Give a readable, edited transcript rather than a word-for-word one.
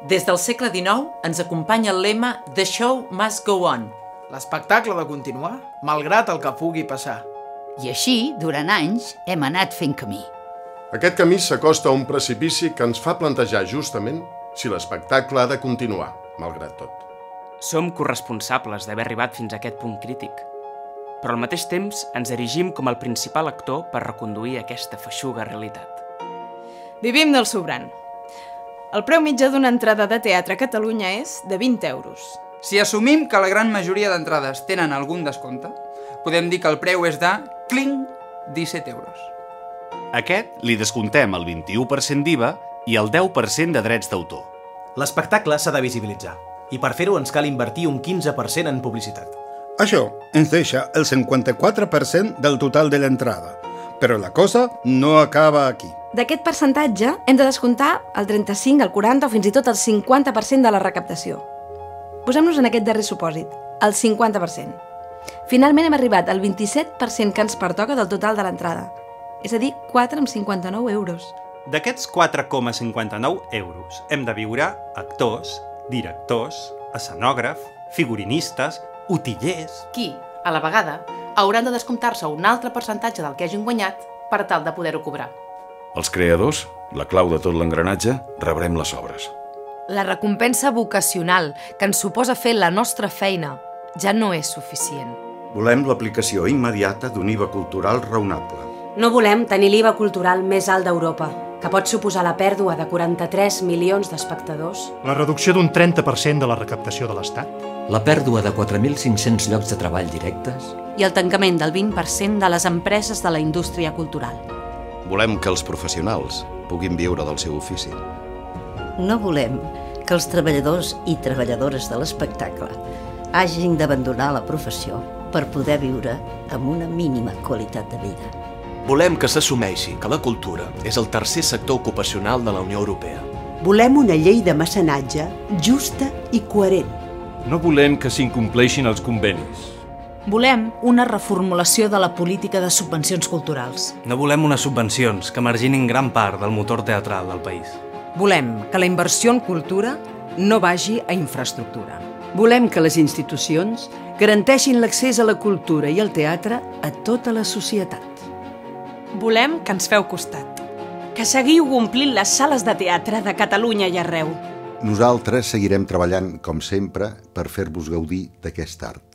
Des del segle XIX ens acompanya el lema The Show Must Go On. L'espectacle de continuar, malgrat el que pugui passar. I així, durant anys, hem anat fent camí. Aquest camí s'acosta a un precipici que ens fa plantejar justament si l'espectacle ha de continuar, malgrat tot. Som corresponsables d'haver arribat fins a aquest punt crític, però al mateix temps ens erigim com el principal actor per reconduir aquesta feixuga realitat. Vivim del sobrant. El preu mitjà d'una entrada de teatre a Catalunya és de 20 euros. Si assumim que la gran majoria d'entrades tenen algun descompte, podem dir que el preu és de, cling, 17 euros. Aquest li descomptem el 21% d'IVA i el 10% de drets d'autor. L'espectacle s'ha de visibilitzar i per fer-ho ens cal invertir un 15% en publicitat. Això ens deixa el 54% del total de l'entrada, però la cosa no acaba aquí. D'aquest percentatge hem de descomptar el 35, el 40 o fins i tot el 50% de la recaptació. Posem-nos en aquest darrer supòsit, el 50%. Finalment hem arribat al 27% que ens pertoca del total de l'entrada, és a dir, 4,59 euros. D'aquests 4,59 euros hem de viure actors, directors, escenògraf, figurinistes, utillers... Qui, a la vegada, hauran de descomptar-se un altre percentatge del que hagin guanyat per tal de poder-ho cobrar. Els creadors, la clau de tot l'engranatge, rebrem les obres. La recompensa vocacional que ens suposa fer la nostra feina ja no és suficient. Volem l'aplicació immediata d'un IVA cultural raonable. No volem tenir l'IVA cultural més alt d'Europa, que pot suposar la pèrdua de 43 milions d'espectadors. La reducció d'un 30% de la recaptació de l'Estat. La pèrdua de 4.500 llocs de treball directes. I el tancament del 20% de les empreses de la indústria cultural. Volem que els professionals puguin viure del seu ofici. No volem que els treballadors i treballadores de l'espectacle hagin d'abandonar la professió per poder viure amb una mínima qualitat de vida. Volem que s'assumeixi que la cultura és el tercer sector ocupacional de la Unió Europea. Volem una llei de mecenatge justa i coherent. No volem que s'incompleixin els convenis. Volem una reformulació de la política de subvencions culturals. No volem unes subvencions que marginin gran part del motor teatral del país. Volem que la inversió en cultura no vagi a infraestructura. Volem que les institucions garanteixin l'accés a la cultura i al teatre a tota la societat. Volem que ens feu costat. Que seguiu omplint les sales de teatre de Catalunya i arreu. Nosaltres seguirem treballant, com sempre, per fer-vos gaudir d'aquest art.